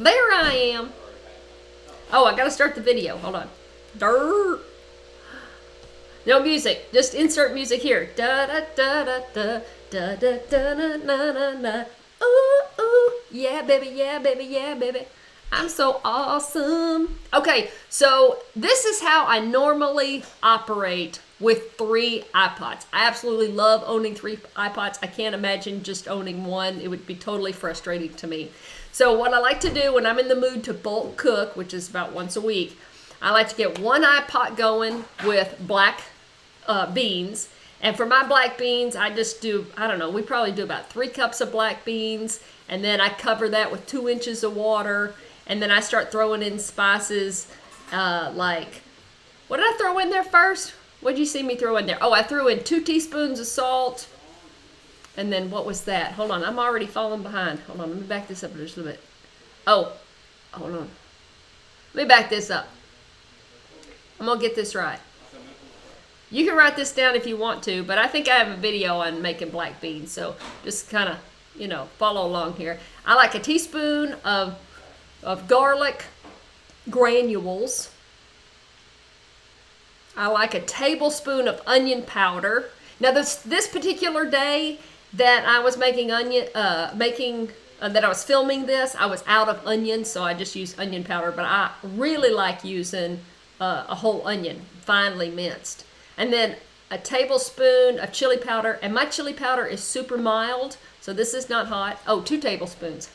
There I am. Oh, I gotta start the video. Hold on. Durr. No music. Just insert music here. Da da da da da da da da na na na na. Ooh ooh. Yeah baby, yeah baby, yeah baby. I'm so awesome. Okay, so this is how I normally operate with 3 iPods. I absolutely love owning 3 iPods. I can't imagine just owning one. It would be totally frustrating to me. So what I like to do when I'm in the mood to bulk cook, which is about once a week, I like to get one iPod going with black beans. And for my black beans, I just do, I don't know, we probably do about 3 cups of black beans. And then I cover that with 2 inches of water. And then I start throwing in spices like, what did I throw in there first? What did you see me throw in there? Oh, I threw in 2 teaspoons of salt. And then what was that? Hold on, I'm already falling behind. Hold on, let me back this up just a little bit. Oh, hold on. Let me back this up. I'm going to get this right. You can write this down if you want to, but I think I have a video on making black beans. So just kind of, you know, follow along here. I like a teaspoon of garlic granules. I like a tablespoon of onion powder. Now this particular day that I was making that I was filming this, I was out of onion, so I just used onion powder. But I really like using a whole onion, finely minced. And then a tablespoon of chili powder, and my chili powder is super mild, so this is not hot. Oh, 2 tablespoons.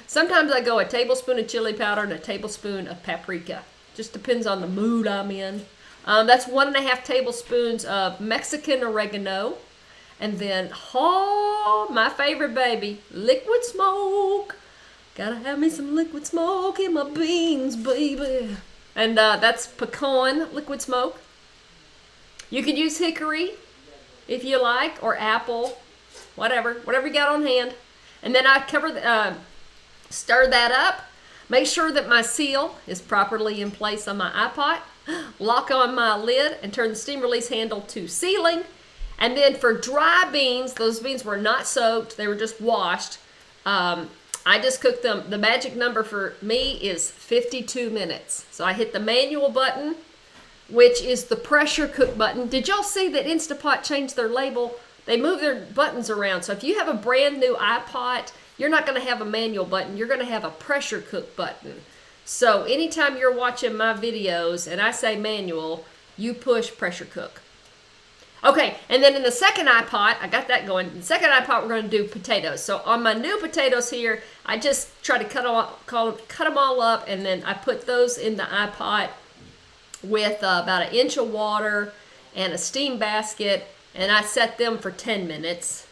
Sometimes I go a tablespoon of chili powder and a tablespoon of paprika. Just depends on the mood I'm in. That's 1.5 tablespoons of Mexican oregano. And then, oh, my favorite baby, liquid smoke. Gotta have me some liquid smoke in my beans, baby. And that's pecan liquid smoke. You can use hickory if you like, or apple, whatever you got on hand. And then I stir that up. Make sure that my seal is properly in place on my iPod. Lock on my lid and turn the steam release handle to sealing. And then for dry beans, those beans were not soaked, they were just washed. I just cooked them. The magic number for me is 52 minutes. So I hit the manual button, which is the pressure cook button. Did y'all see that Instapot changed their label? They moved their buttons around. So if you have a brand new iPod, you're not going to have a manual button. You're going to have a pressure cook button. So anytime you're watching my videos and I say manual, you push pressure cook. Okay, and then in the second iPod, I got that going. In the second iPod, we're going to do potatoes. So on my new potatoes here, I just try to cut them all up, and then I put those in the iPod with about 1 inch of water and a steam basket, and I set them for 10 minutes.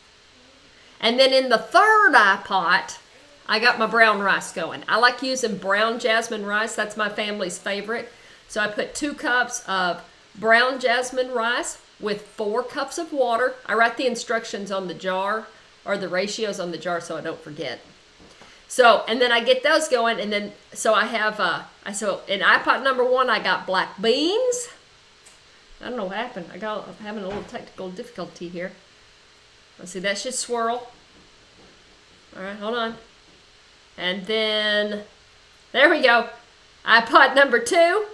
And then in the third iPod, I got my brown rice going. I like using brown jasmine rice. That's my family's favorite. So I put 2 cups of brown jasmine rice with 4 cups of water. I write the instructions on the jar, or the ratios on the jar, so I don't forget. So, and then I get those going, and then, so I have, so in iPod number 1, I got black beans. I don't know what happened. I'm having a little technical difficulty here. Let's see, that should swirl. All right, hold on. And then, there we go. iPod number 2,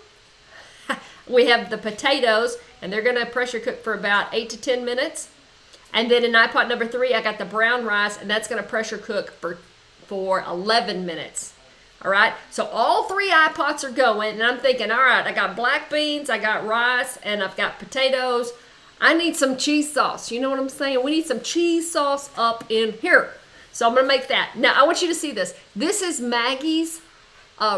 we have the potatoes, and they're going to pressure cook for about 8 to 10 minutes. And then in iPod number 3, I got the brown rice, and that's going to pressure cook for 11 minutes. All right, so all 3 iPods are going, and I'm thinking, all right, I got black beans, I got rice, and I've got potatoes. I need some cheese sauce. You know what I'm saying? We need some cheese sauce up in here. So I'm going to make that. Now, I want you to see this. This is Maggie's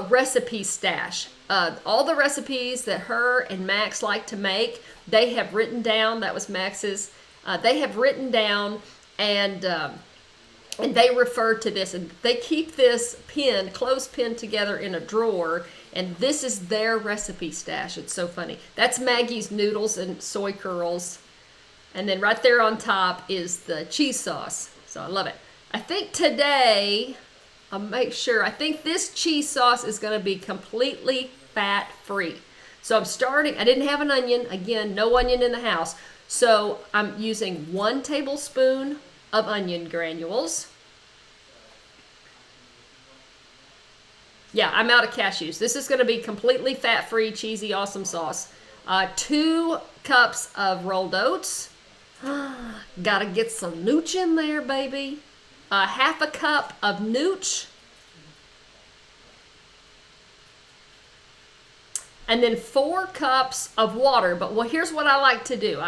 recipe stash. All the recipes that her and Max like to make, they have written down. That was Max's. They have written down, and they refer to this, and they keep this clothespin together in a drawer, and this is their recipe stash. It's so funny. That's Maggie's noodles and soy curls, and then right there on top is the cheese sauce. So I love it. I think today, I'll make sure, I think this cheese sauce is going to be completely fat-free. So I'm starting, I didn't have an onion. Again, no onion in the house. So I'm using 1 tablespoon of onion granules. Yeah, I'm out of cashews. This is going to be completely fat-free, cheesy, awesome sauce. 2 cups of rolled oats. Gotta get some nooch in there, baby. Half a cup of nooch. And then 4 cups of water. But well, here's what I like to do.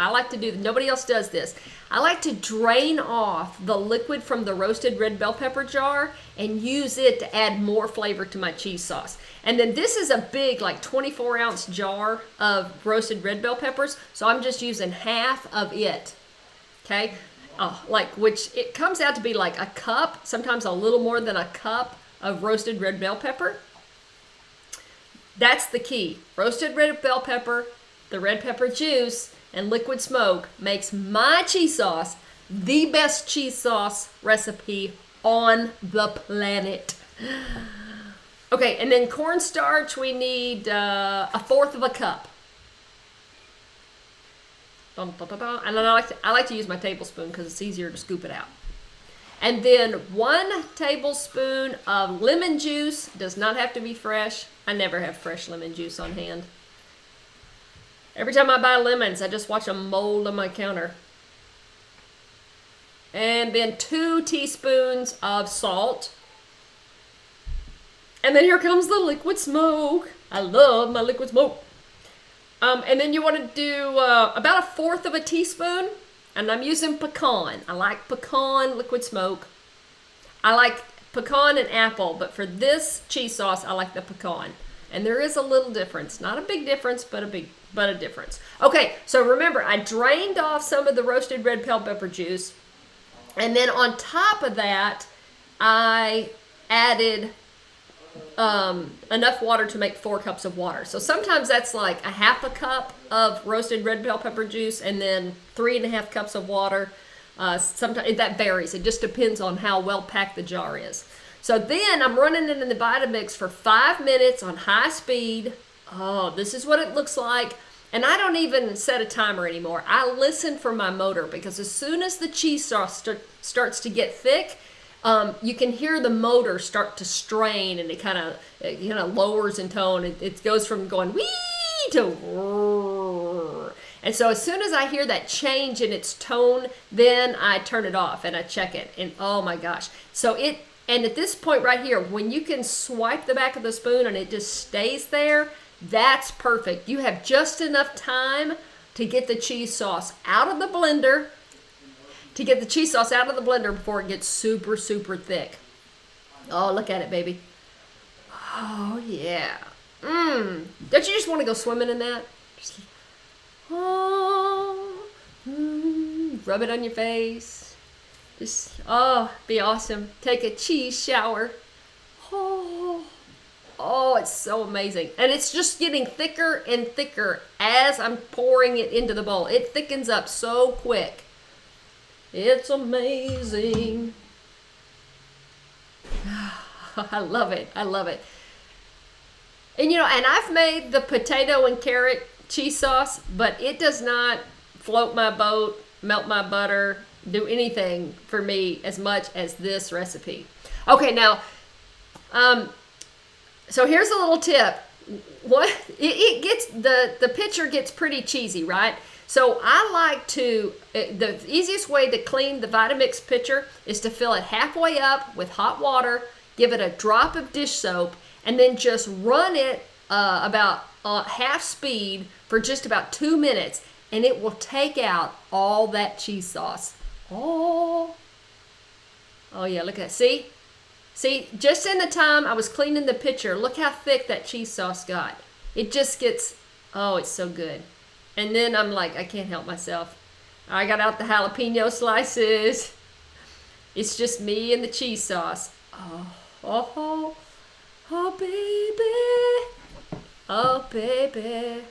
Nobody else does this. I like to drain off the liquid from the roasted red bell pepper jar and use it to add more flavor to my cheese sauce. And then this is a big, like 24-ounce jar of roasted red bell peppers. So I'm just using half of it. Okay? Which it comes out to be like a cup, sometimes a little more than a cup of roasted red bell pepper. That's the key. Roasted red bell pepper, the red pepper juice, and liquid smoke makes my cheese sauce the best cheese sauce recipe on the planet. Okay, and then cornstarch, we need 1/4 of a cup. Dun, dun, dun, dun. And then I like to use my tablespoon because it's easier to scoop it out. And then 1 tablespoon of lemon juice. Does not have to be fresh. I never have fresh lemon juice on hand. Every time I buy lemons, I just watch them mold on my counter. And then 2 teaspoons of salt. And then here comes the liquid smoke. I love my liquid smoke. And then you want to do about 1/4 of a teaspoon. And I'm using pecan. I like pecan liquid smoke. I like pecan and apple, but for this cheese sauce, I like the pecan. And there is a little difference. Not a big difference, but a difference. Okay, so remember, I drained off some of the roasted red bell pepper juice. And then on top of that, I added enough water to make 4 cups of water. So sometimes that's like a half a cup of roasted red bell pepper juice and then 3.5 cups of water. Sometimes that varies. It just depends on how well packed the jar is. So then I'm running it in the Vitamix for 5 minutes on high speed. Oh, this is what it looks like. And I don't even set a timer anymore. I listen for my motor because as soon as the cheese sauce starts to get thick, you can hear the motor start to strain, and it kind of lowers in tone. It goes from going wee to roar. And so as soon as I hear that change in its tone, then I turn it off and I check it. And oh my gosh. And at this point right here, when you can swipe the back of the spoon and it just stays there, that's perfect. You have just enough time to get the cheese sauce out of the blender, before it gets super, super thick. Oh, look at it, baby. Oh, yeah. Don't you just want to go swimming in that? Rub it on your face. Be awesome. Take a cheese shower. Oh, it's so amazing. And it's just getting thicker and thicker as I'm pouring it into the bowl. It thickens up so quick. It's amazing. I love it. I love it. And and I've made the potato and carrot cheese sauce, but it does not float my boat, melt my butter, do anything for me as much as this recipe. Okay, now, so here's a little tip. It gets the pitcher gets pretty cheesy, right? So I like the easiest way to clean the Vitamix pitcher is to fill it halfway up with hot water, give it a drop of dish soap, and then just run it about half speed for just about 2 minutes, and it will take out all that cheese sauce. Oh yeah, look at that. See, just in the time I was cleaning the pitcher, look how thick that cheese sauce got. It just gets, it's so good. And then I'm like, I can't help myself. I got out the jalapeno slices. It's just me and the cheese sauce. Oh, baby. Oh, baby.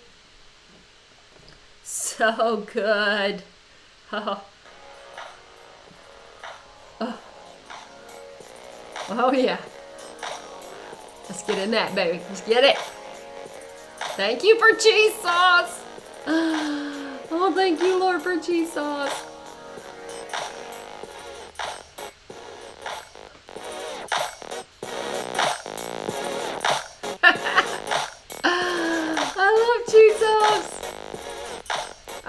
So good. Oh, yeah. Let's get in that, baby. Let's get it. Thank you for cheese sauce. Oh, thank you, Lord, for cheese sauce.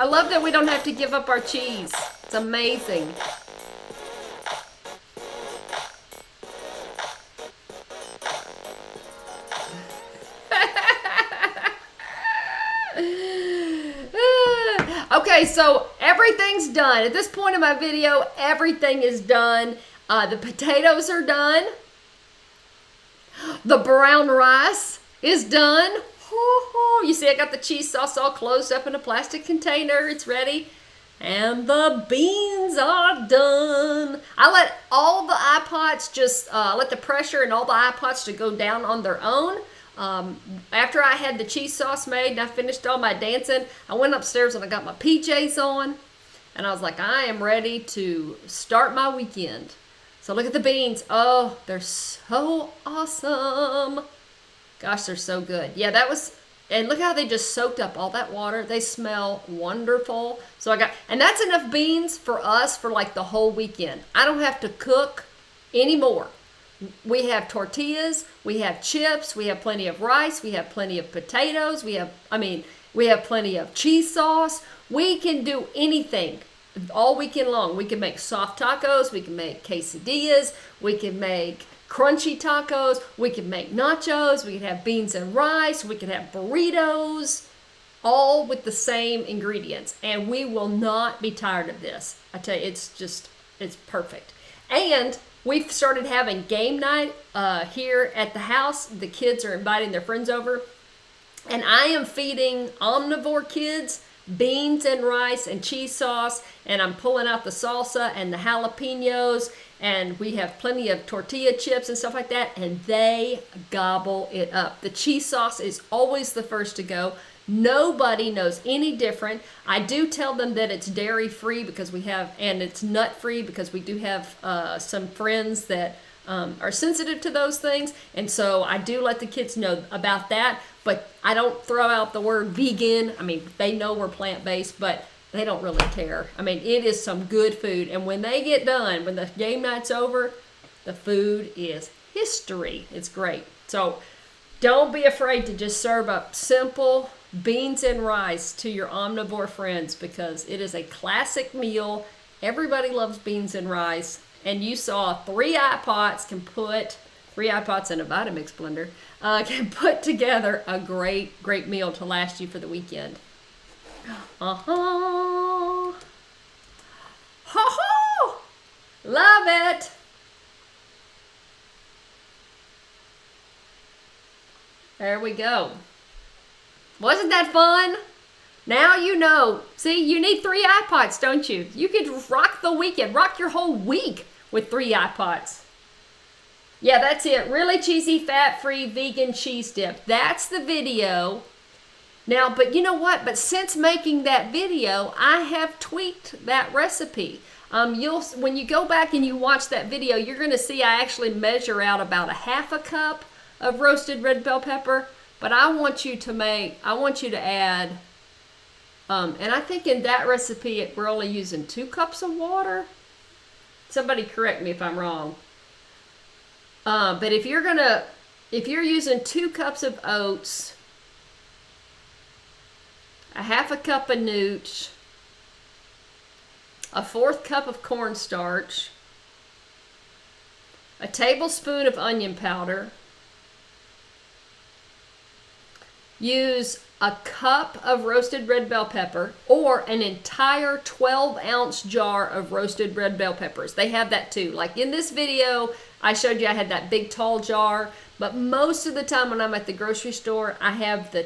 I love that we don't have to give up our cheese. It's amazing. Okay, so everything's done. At this point in my video, everything is done. The potatoes are done. The brown rice is done. You see I got the cheese sauce all closed up in a plastic container. It's ready. And the beans are done. I let all the iPots just, let the pressure and all the iPots to go down on their own. After I had the cheese sauce made and I finished all my dancing, I went upstairs and I got my PJs on. And I was like, I am ready to start my weekend. So look at the beans. Oh, they're so awesome. Gosh, they're so good. Yeah, that was, and look how they just soaked up all that water. They smell wonderful. So and that's enough beans for us for like the whole weekend. I don't have to cook anymore. We have tortillas, we have chips, we have plenty of rice, we have plenty of potatoes, we have plenty of cheese sauce. We can do anything all weekend long. We can make soft tacos, we can make quesadillas, we can make crunchy tacos, we can make nachos, we can have beans and rice, we can have burritos, all with the same ingredients. And we will not be tired of this. I tell you, it's perfect. And we've started having game night here at the house. The kids are inviting their friends over. And I am feeding omnivore kids beans and rice and cheese sauce. And I'm pulling out the salsa and the jalapenos. And we have plenty of tortilla chips and stuff like that. And they gobble it up. The cheese sauce is always the first to go. Nobody knows any different. I do tell them that it's dairy free because and it's nut free because we do have some friends that are sensitive to those things. And so I do let the kids know about that, but I don't throw out the word vegan. I mean, they know we're plant-based, but they don't really care. I mean, it is some good food. And when they get done, when the game night's over, the food is history. It's great. So don't be afraid to just serve up simple beans and rice to your omnivore friends because it is a classic meal. Everybody loves beans and rice. And you saw 3 iPots in a Vitamix blender, can put together a great, great meal to last you for the weekend. Ho ho! Love it! There we go. Wasn't that fun? Now you know. See, you need 3 iPots, don't you? You could rock the weekend, rock your whole week with 3 iPots. Yeah, that's it. Really cheesy, fat-free, vegan cheese dip. That's the video. Now, but you know what? But since making that video, I have tweaked that recipe. When you go back and you watch that video, you're going to see I actually measure out about a half a cup of roasted red bell pepper. But I want you to add, and I think in that recipe, we're only using 2 cups of water. Somebody correct me if I'm wrong. But if you're using 2 cups of oats, a half a cup of nooch, a 1/4 cup of cornstarch, a tablespoon of onion powder, use a cup of roasted red bell pepper or an entire 12-ounce jar of roasted red bell peppers. They have that too. Like in this video, I showed you I had that big tall jar, but most of the time when I'm at the grocery store, I buy the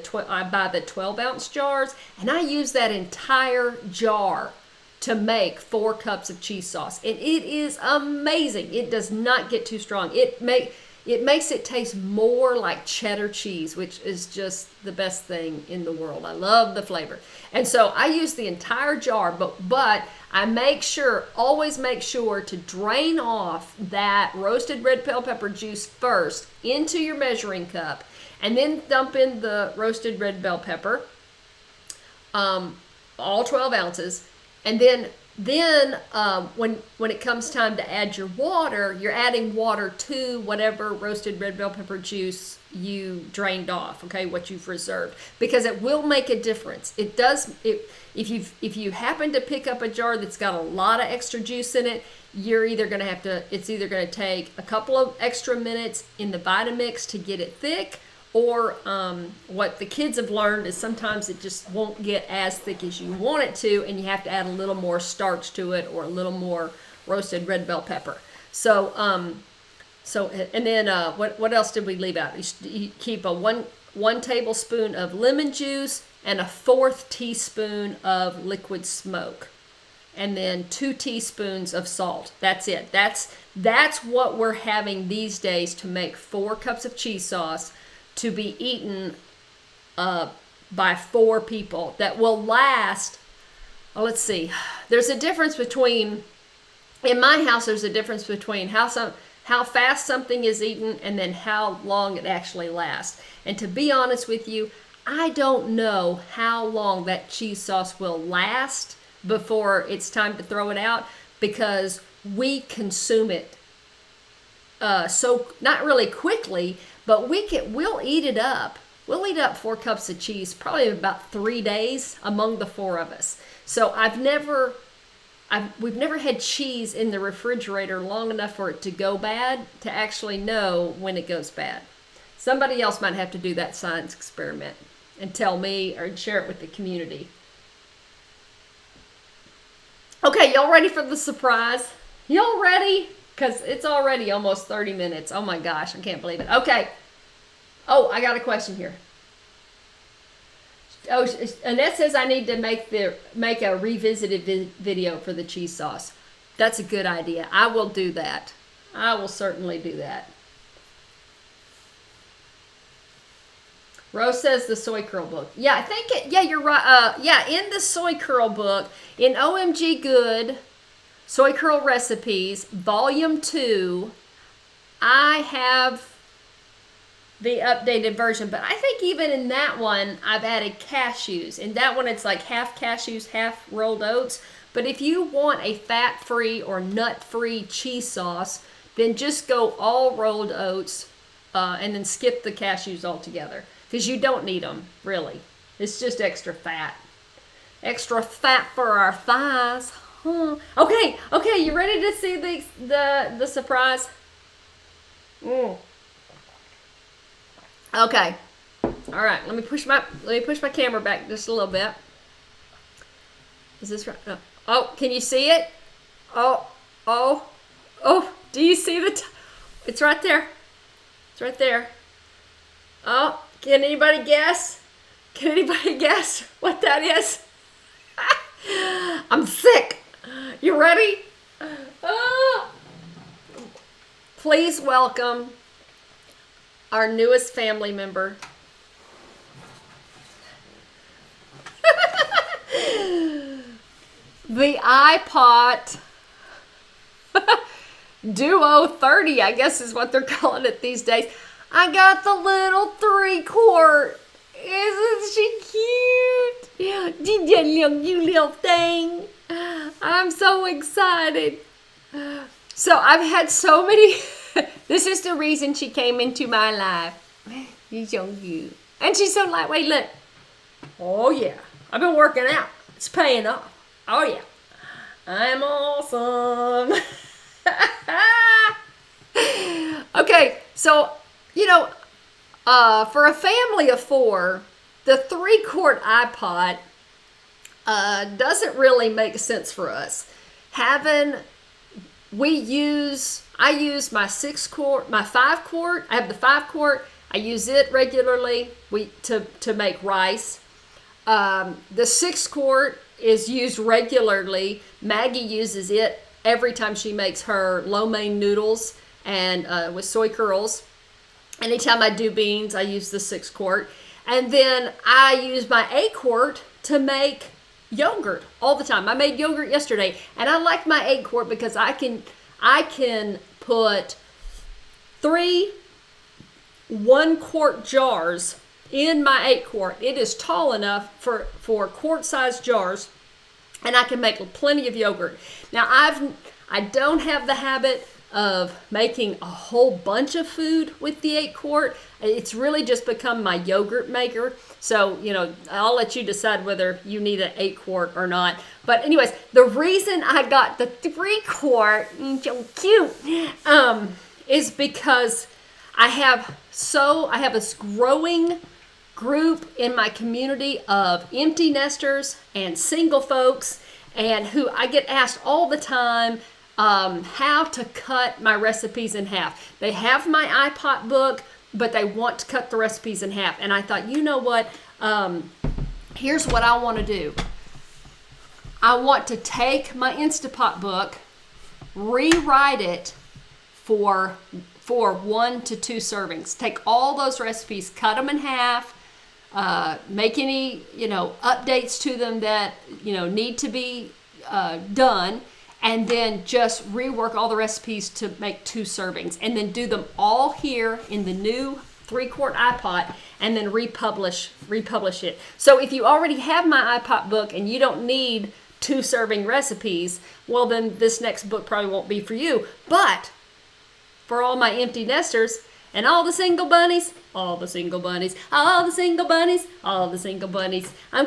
12-ounce jars, and I use that entire jar to make 4 cups of cheese sauce. And it is amazing. It does not get too strong. It makes it taste more like cheddar cheese, which is just the best thing in the world. I love the flavor. And so I use the entire jar, but I always make sure to drain off that roasted red bell pepper juice first into your measuring cup, and then dump in the roasted red bell pepper, all 12 ounces, and then Then when it comes time to add your water, you're adding water to whatever roasted red bell pepper juice you drained off, okay, what you've reserved, because it will make a difference. It does. If you happen to pick up a jar that's got a lot of extra juice in it, you're either going to have to, it's either going to take a couple of extra minutes in the Vitamix to get it thick, or what the kids have learned is sometimes it just won't get as thick as you want it to, and you have to add a little more starch to it or a little more roasted red bell pepper. So, and then what else did we leave out? You keep a one tablespoon of lemon juice and a 1/4 teaspoon of liquid smoke, and then 2 teaspoons of salt. That's it. That's what we're having these days to make 4 cups of cheese sauce, to be eaten by 4 people, that will last. Well, let's see. There's a difference between, in my house, there's a difference between how fast something is eaten and then how long it actually lasts. And to be honest with you, I don't know how long that cheese sauce will last before it's time to throw it out, because we consume it so not really quickly, but we'll eat it up. We'll eat up 4 cups of cheese probably in about 3 days among the 4 of us. So we've never had cheese in the refrigerator long enough for it to go bad to actually know when it goes bad. Somebody else might have to do that science experiment and tell me or share it with the community. Okay, y'all ready for the surprise? Y'all ready? Because it's already almost 30 minutes. Oh my gosh, I can't believe it. Okay. Oh, I got a question here. Oh, Annette says I need to make a revisited video for the cheese sauce. That's a good idea. I will do that. I will certainly do that. Rose says the Soy Curl book. Yeah, I think yeah, you're right. Yeah, in the Soy Curl book, in OMG Good, Soy Curl Recipes, Volume 2, I have the updated version, but I think even in that one, I've added cashews. In that one, it's like half cashews, half rolled oats. But if you want a fat-free or nut-free cheese sauce, then just go all rolled oats and then skip the cashews altogether, because you don't need them, really. It's just extra fat. Extra fat for our thighs. Huh. Okay, you ready to see the surprise? Okay. All right. Let me push my camera back just a little bit. Is this right? Oh, can you see it? Oh. Do you see it's right there. It's right there. Oh, can anybody guess? Can anybody guess what that is? I'm sick. You ready? Please welcome our newest family member. The iPot Duo 30, I guess is what they're calling it these days. I got the little 3-quart. Isn't she cute? Yeah, you little thing. I'm so excited. So I've had so many. This is the reason she came into my life. She's so cute. And she's so lightweight. Look. Oh, yeah. I've been working out. It's paying off. Oh, yeah. I'm awesome. Okay, so, for a family of 4, the 3-quart iPod doesn't really make sense for us. I use my 6-quart, my 5-quart. I have the 5-quart. I use it regularly to make rice. The 6-quart is used regularly. Maggie uses it every time she makes her lo mein noodles and with soy curls. Anytime I do beans, I use the 6-quart. And then I use my 8-quart to make yogurt all the time. I made yogurt yesterday, and I like my 8-quart because I can put 3 1-quart jars in my 8-quart. It is tall enough for quart-sized jars, and I can make plenty of yogurt. Now I don't have the habit of making a whole bunch of food with the 8-quart. It's really just become my yogurt maker. So, I'll let you decide whether you need an 8-quart or not. But anyways, the reason I got the 3-quart, so cute, is because I have this growing group in my community of empty nesters and single folks, and who I get asked all the time how to cut my recipes in half. They have my iPot book, but they want to cut the recipes in half. And I thought, you know what? Here's what I want to do. I want to take my Instapot book, rewrite it for 1 to 2 servings. Take all those recipes, cut them in half, make any, updates to them that, need to be done, and then just rework all the recipes to make 2 servings, and then do them all here in the new 3-quart iPot, and then republish it. So if you already have my iPot book and you don't need 2 serving recipes, well, then this next book probably won't be for you. But for all my empty nesters and all the single bunnies, I'm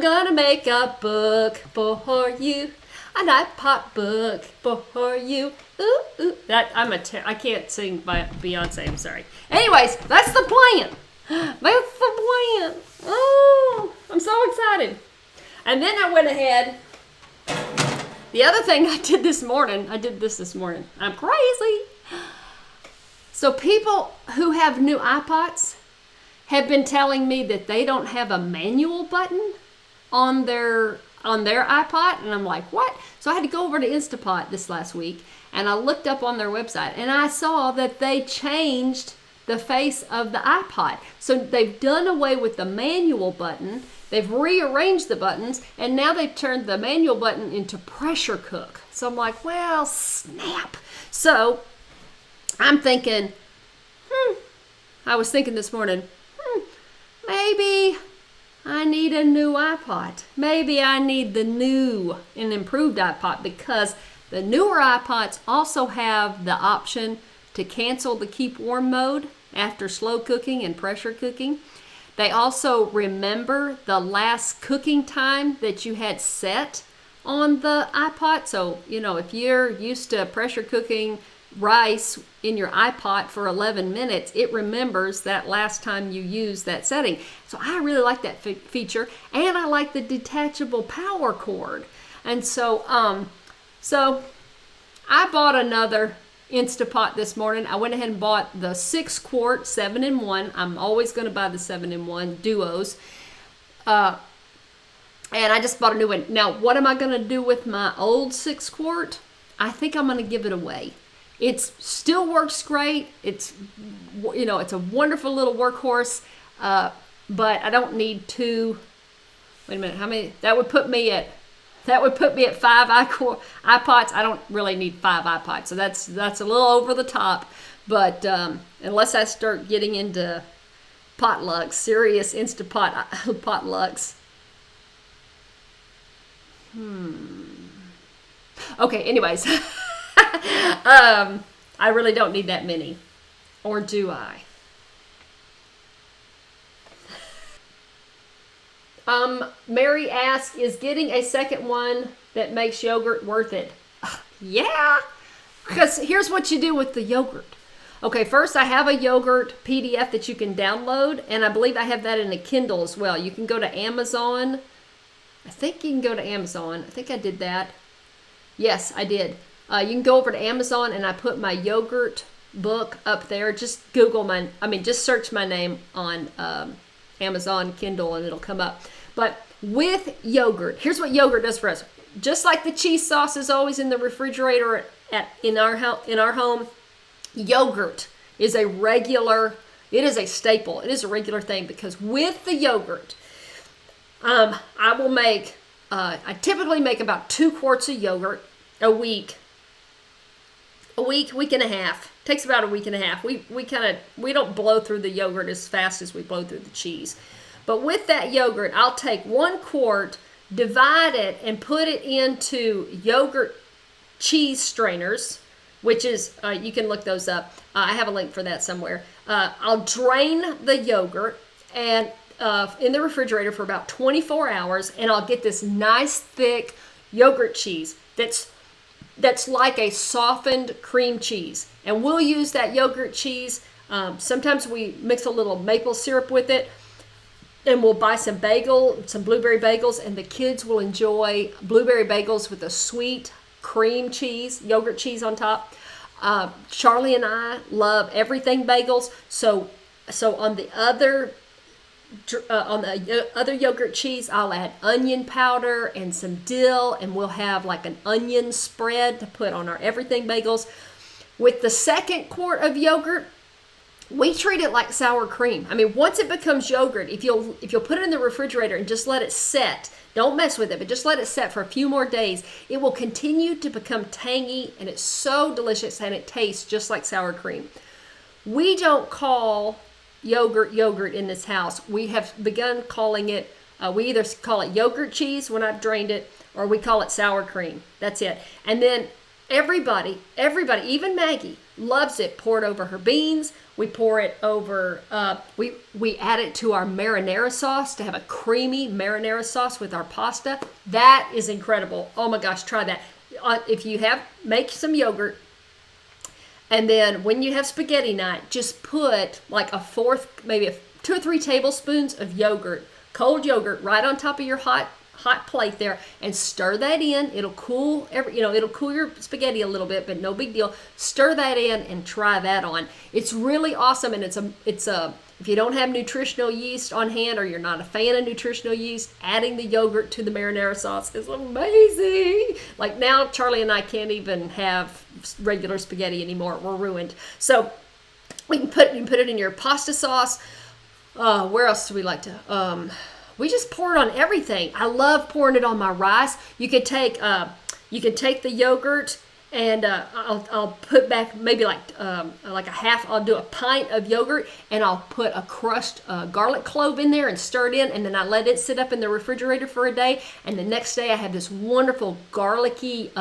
gonna make a book for you. An iPot book for you. Ooh, ooh. I can't sing by Beyonce, I'm sorry. Anyways, that's the plan. That's the plan. Oh, I'm so excited. And then I went ahead. The other thing I did this morning, I'm crazy. So people who have new iPods have been telling me that they don't have a manual button on their iPod, and I'm like, what? So I had to go over to Instapot this last week, and I looked up on their website, and I saw that they changed the face of the iPod. So they've done away with the manual button, they've rearranged the buttons, and now they've turned the manual button into pressure cook. So I'm like, well, snap. So I'm thinking, I was thinking this morning, maybe I need a new iPod. Maybe I need the new and improved iPod, because the newer iPods also have the option to cancel the keep warm mode after slow cooking and pressure cooking. They also remember the last cooking time that you had set on the iPod. So, if you're used to pressure cooking rice in your iPot for 11 minutes, it remembers that last time you used that setting. So I really like that feature, and I like the detachable power cord. And so I bought another Instapot this morning. I went ahead and bought the 6-quart 7-in-1. I'm always going to buy the 7-in-1 duos. And I just bought a new one. Now, what am I going to do with my old 6-quart? I think I'm going to give it away. It still works great. It's a wonderful little workhorse, but I don't need 2. Wait a minute, how many? That would put me at 5 iPods. I don't really need 5 iPods, so that's a little over the top. But unless I start getting into potlucks, serious Instapot potlucks. Okay. Anyways. I really don't need that many. Or do I? Mary asks, is getting a second one that makes yogurt worth it? Yeah, because here's what you do with the yogurt. Okay, first I have a yogurt PDF that you can download, and I believe I have that in a Kindle as well. You can go to Amazon. I think you can go to Amazon. I think I did that. Yes, I did. You can go over to Amazon, and I put my yogurt book up there. Just just search my name on Amazon Kindle, and it'll come up. But with yogurt, here's what yogurt does for us. Just like the cheese sauce is always in the refrigerator in our home, yogurt is a staple. It is a regular thing, because with the yogurt, I typically make about 2 quarts of yogurt a week. Week and a half. Takes about a week and a half. We don't blow through the yogurt as fast as we blow through the cheese. But with that yogurt, I'll take 1 quart, divide it and put it into yogurt cheese strainers, which is, you can look those up. I have a link for that somewhere. I'll drain the yogurt and in the refrigerator for about 24 hours, and I'll get this nice thick yogurt cheese that's like a softened cream cheese. And we'll use that yogurt cheese. Sometimes we mix a little maple syrup with it, and we'll buy some blueberry bagels, and the kids will enjoy blueberry bagels with a sweet cream cheese, yogurt cheese on top. Charlie and I love everything bagels. So on the other yogurt cheese, I'll add onion powder and some dill, and we'll have like an onion spread to put on our everything bagels. With the second quart of yogurt, we treat it like sour cream. I mean, once it becomes yogurt, if you'll put it in the refrigerator and just let it set, don't mess with it, but just let it set for a few more days, it will continue to become tangy, and it's so delicious, and it tastes just like sour cream. We don't call yogurt in this house. We have begun calling it, we either call it yogurt cheese when I've drained it, or we call it sour cream. That's it. And then everybody, even Maggie, loves it poured over her beans. We pour it over, we add it to our marinara sauce to have a creamy marinara sauce with our pasta. That is incredible. Oh my gosh, try that. If you make some yogurt, and then when you have spaghetti night, just put like a fourth, maybe 2 or 3 tablespoons of yogurt, cold yogurt, right on top of your hot plate there, and stir that in. It'll cool it'll cool your spaghetti a little bit, but no big deal. Stir that in and try that on. It's really awesome, and it's a if you don't have nutritional yeast on hand, or you're not a fan of nutritional yeast, adding the yogurt to the marinara sauce is amazing. Like now, Charlie and I can't even have regular spaghetti anymore. We're ruined. So you can put it in your pasta sauce. Where else do we like to? We just pour it on everything. I love pouring it on my rice. You could take the yogurt, and I'll put back maybe like a half. I'll do a pint of yogurt, and I'll put a crushed garlic clove in there and stir it in, and then I let it sit up in the refrigerator for a day. And the next day I have this wonderful garlicky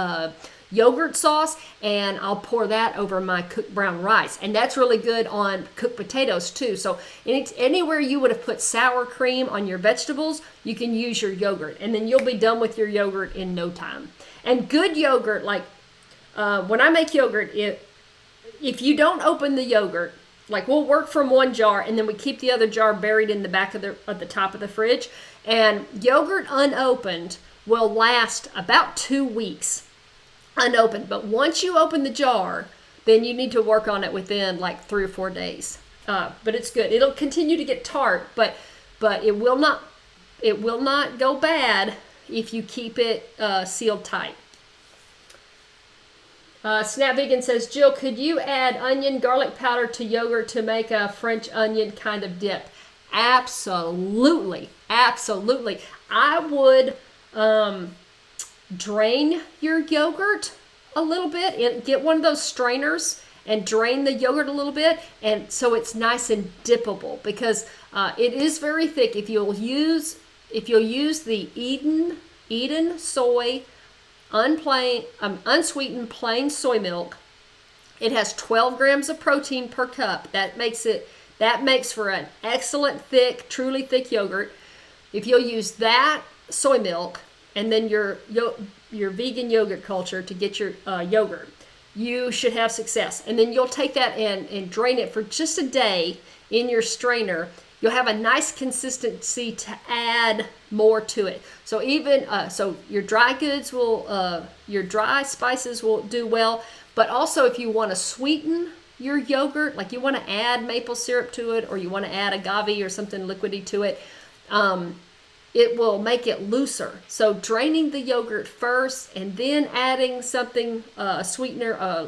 yogurt sauce, and I'll pour that over my cooked brown rice. And that's really good on cooked potatoes too. So anywhere you would have put sour cream on your vegetables, you can use your yogurt, and then you'll be done with your yogurt in no time. And good yogurt, like when I make yogurt, if you don't open the yogurt, like we'll work from one jar, and then we keep the other jar buried in the back of the top of the fridge, and yogurt unopened will last about 2 weeks. Unopened. But once you open the jar, then you need to work on it within like 3 or 4 days. But it's good. It'll continue to get tart, but it will not go bad if you keep it sealed tight. Snap Vegan says, Jill, could you add onion garlic powder to yogurt to make a French onion kind of dip? Absolutely. I would drain your yogurt a little bit, and get one of those strainers and drain the yogurt a little bit, and so it's nice and dippable, because it is very thick. If you'll use the Eden soy unsweetened plain soy milk, it has 12 grams of protein per cup. That makes for an excellent truly thick yogurt. If you'll use that soy milk and then your vegan yogurt culture to get your yogurt, you should have success. And then you'll take that and drain it for just a day in your strainer. You'll have a nice consistency to add more to it. So so your dry goods your dry spices will do well. But also, if you want to sweeten your yogurt, like you want to add maple syrup to it, or you want to add agave or something liquidy to it, it will make it looser. So draining the yogurt first and then adding something, a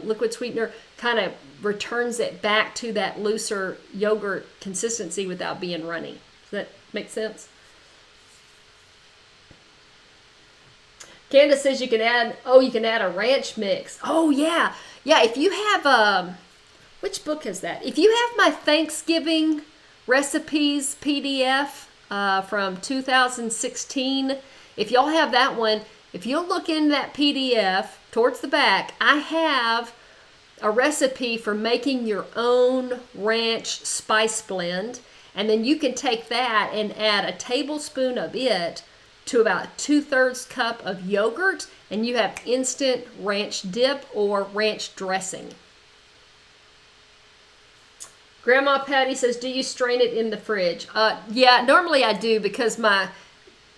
liquid sweetener, kind of returns it back to that looser yogurt consistency without being runny. Does that make sense? Candace says you can add a ranch mix. Oh yeah. Yeah, if you have which book is that? If you have my Thanksgiving recipes PDF from 2016, if y'all have that one, if you'll look in that PDF towards the back, I have a recipe for making your own ranch spice blend. And then you can take that and add a tablespoon of it to about 2/3 cup of yogurt, and you have instant ranch dip or ranch dressing. Grandma Patty says, do you strain it in the fridge? Yeah, normally I do, because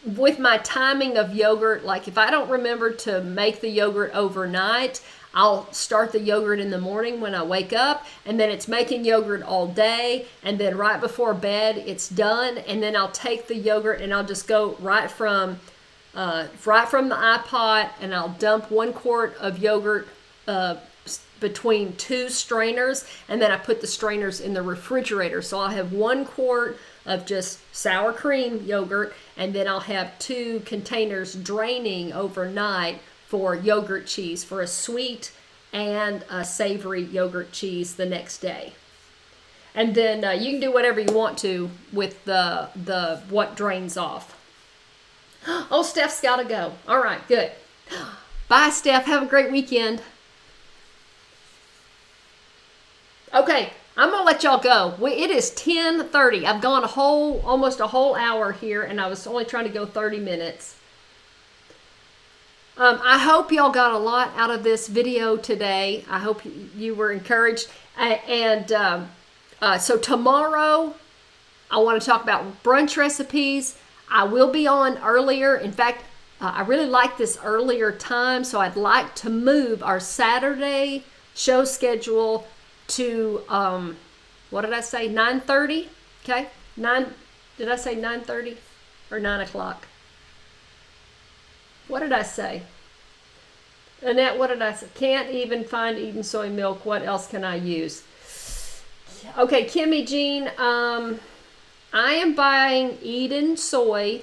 with my timing of yogurt, like if I don't remember to make the yogurt overnight, I'll start the yogurt in the morning when I wake up, and then it's making yogurt all day, and then right before bed it's done, and then I'll take the yogurt and I'll just go right from the iPot, and I'll dump 1 quart of yogurt between 2 strainers, and then I put the strainers in the refrigerator. So I'll have 1 quart of just sour cream yogurt, and then I'll have 2 containers draining overnight for yogurt cheese, for a sweet and a savory yogurt cheese the next day. And then you can do whatever you want to with the what drains off. Oh, Steph's got to go. All right, good. Bye, Steph. Have a great weekend. Okay, I'm going to let y'all go. It is 10:30. I've gone almost a whole hour here, and I was only trying to go 30 minutes. I hope y'all got a lot out of this video today. I hope you were encouraged. So tomorrow, I want to talk about brunch recipes. I will be on earlier. In fact, I really like this earlier time, so I'd like to move our Saturday show schedule to, what did I say, 9:30? Okay, did I say 9:30 or 9 o'clock? What did I say? Annette, what did I say? Can't even find Eden soy milk. What else can I use? Okay, Kimmy Jean, I am buying Eden soy.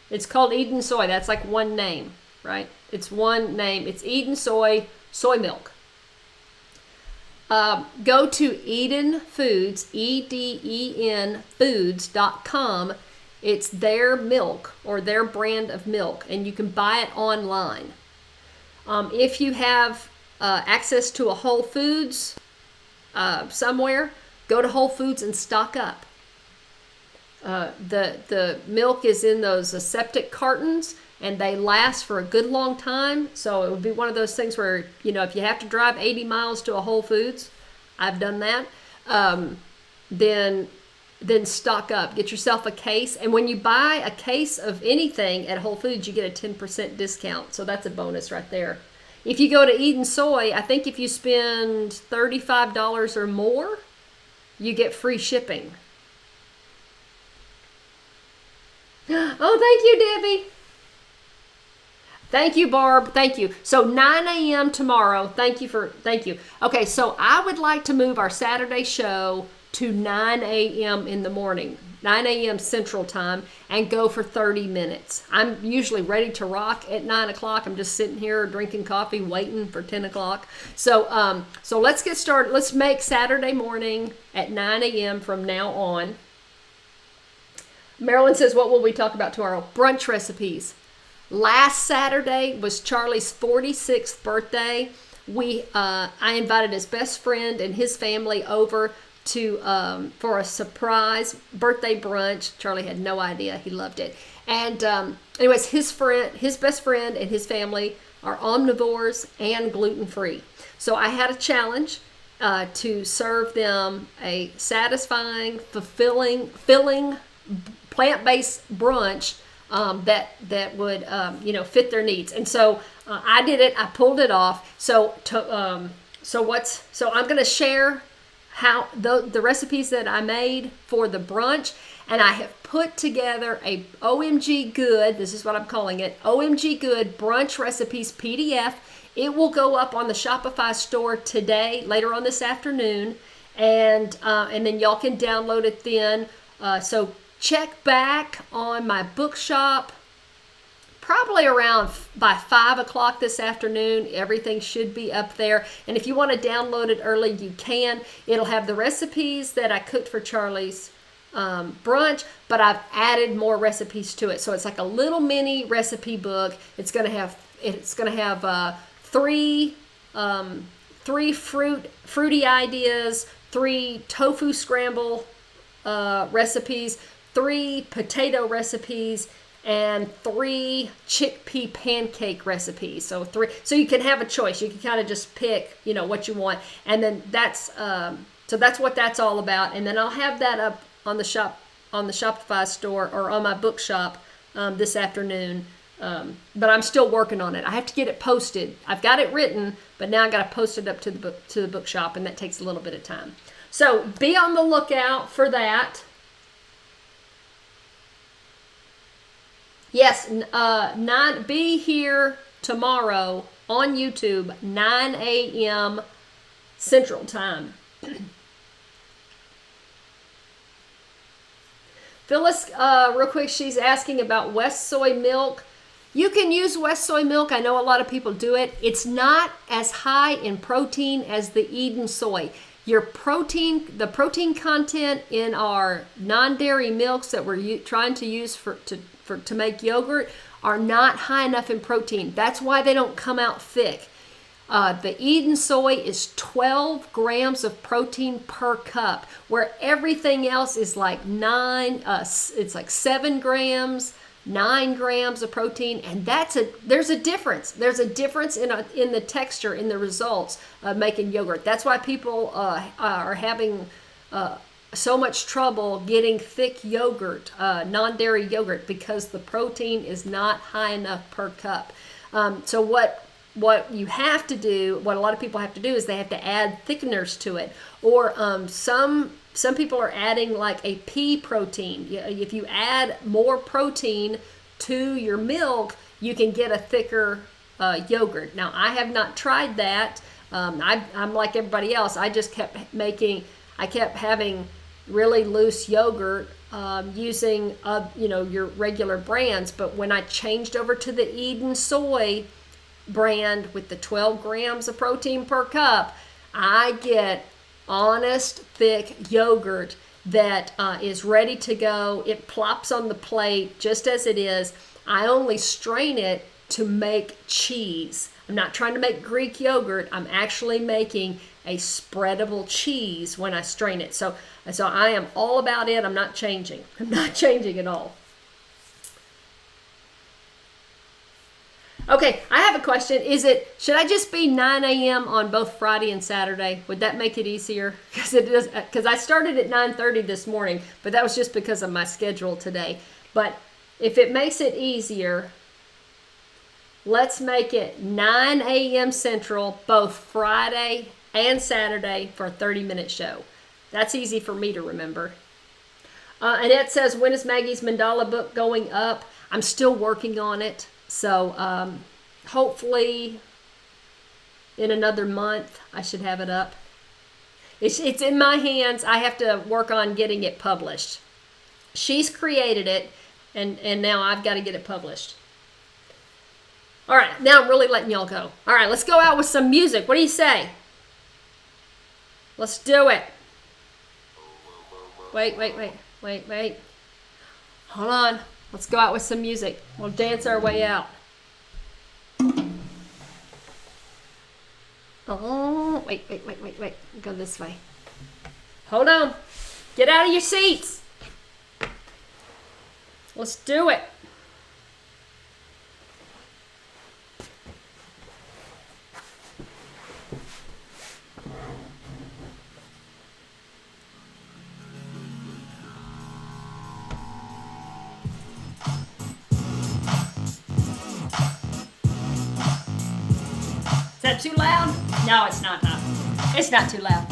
It's called Eden soy. That's like one name, right? It's one name. It's Eden soy milk. Go to Eden Foods, EDEN Foods.com. It's their milk, or their brand of milk, and you can buy it online. If you have access to a Whole Foods somewhere, go to Whole Foods and stock up. The milk is in those aseptic cartons, and they last for a good long time. So it would be one of those things where, if you have to drive 80 miles to a Whole Foods, I've done that, then stock up. Get yourself a case. And when you buy a case of anything at Whole Foods, you get a 10% discount. So that's a bonus right there. If you go to Eden Soy, I think if you spend $35 or more, you get free shipping. Oh, thank you, Debbie. Thank you, Barb. Thank you. So 9 a.m. tomorrow. Thank you. Okay, so I would like to move our Saturday show to 9 a.m. in the morning, 9 a.m. Central Time, and go for 30 minutes. I'm usually ready to rock at 9 o'clock. I'm just sitting here drinking coffee, waiting for 10 o'clock. So let's get started. Let's make Saturday morning at 9 a.m. from now on. Marilyn says, what will we talk about tomorrow? Brunch recipes. Last Saturday was Charlie's 46th birthday. I invited his best friend and his family over for a surprise birthday brunch. Charlie had no idea. He loved it. And anyways, his best friend and his family are omnivores and gluten-free. So I had a challenge to serve them a satisfying, filling plant-based brunch that would fit their needs. And so I did it. I pulled it off. So I'm going to share how the recipes that I made for the brunch, and I have put together a OMG Good, this is what I'm calling it, OMG Good Brunch Recipes PDF. It will go up on the Shopify store today, later on this afternoon, and then y'all can download it then. So check back on my BOOKSHOP probably around by 5 o'clock this afternoon. Everything should be up there. And if you want to download it early, you can. It'll have the recipes that I cooked for Charlie's Brunch, but I've added more recipes to it. So it's like a little mini recipe book. It's gonna have three fruity ideas, 3 tofu scramble recipes, 3 potato recipes, and 3 chickpea pancake recipes. So you can have a choice. You can kind of just pick, what you want. And then that's what that's all about. And then I'll have that up on the Shopify store or on my BOOKSHOP this afternoon. But I'm still working on it. I have to get it posted. I've got it written, but now I got to post it up to the BOOKSHOP, and that takes a little bit of time. So be on the lookout for that. Yes, be here tomorrow on YouTube, 9 a.m. Central Time. Phyllis, real quick, she's asking about West Soy Milk. You can use West Soy Milk. I know a lot of people do it. It's not as high in protein as the Eden Soy. The protein content in our non-dairy milks that we're trying to use to make yogurt are not high enough in protein. That's why they don't come out thick. The Eden Soy is 12 grams of protein per cup, where everything else is like it's like 7 grams, 9 grams of protein, and there's a difference. There's a difference in the texture, in the results of making yogurt. That's why people are having so much trouble getting thick yogurt, non-dairy yogurt, because the protein is not high enough per cup. So what you have to do, what a lot of people have to do, is they have to add thickeners to it, or some people are adding like a pea protein. If you add more protein to your milk, you can get a thicker yogurt. Now, I have not tried that. I'm like everybody else. I just kept having really loose yogurt using your regular brands. But when I changed over to the Eden Soy brand with the 12 grams of protein per cup, I get honest, thick yogurt that is ready to go. It plops on the plate just as it is. I only strain it to make cheese. I'm not trying to make Greek yogurt. I'm actually making a spreadable cheese when I strain it. So I am all about it. I'm not changing. I'm not changing at all. Okay, I have a question. Should I just be 9 a.m. on both Friday and Saturday? Would that make it easier? Because I started at 9:30 this morning, but that was just because of my schedule today. But if it makes it easier, let's make it 9 a.m. Central, both Friday and Saturday, for a 30-minute show. That's easy for me to remember. Annette says, when is Maggie's mandala book going up? I'm still working on it. So hopefully in another month I should have it up. It's in my hands. I have to work on getting it published. She's created it, and now I've got to get it published. All right, now I'm really letting y'all go. All right, let's go out with some music. What do you say? Let's do it. Wait. Hold on. Let's go out with some music. We'll dance our way out. Oh, wait. Go this way. Hold on. Get out of your seats. Let's do it. Is that too loud? No, it's not. It's not too loud.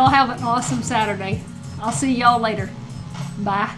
Y'all have an awesome Saturday. I'll see y'all later. Bye.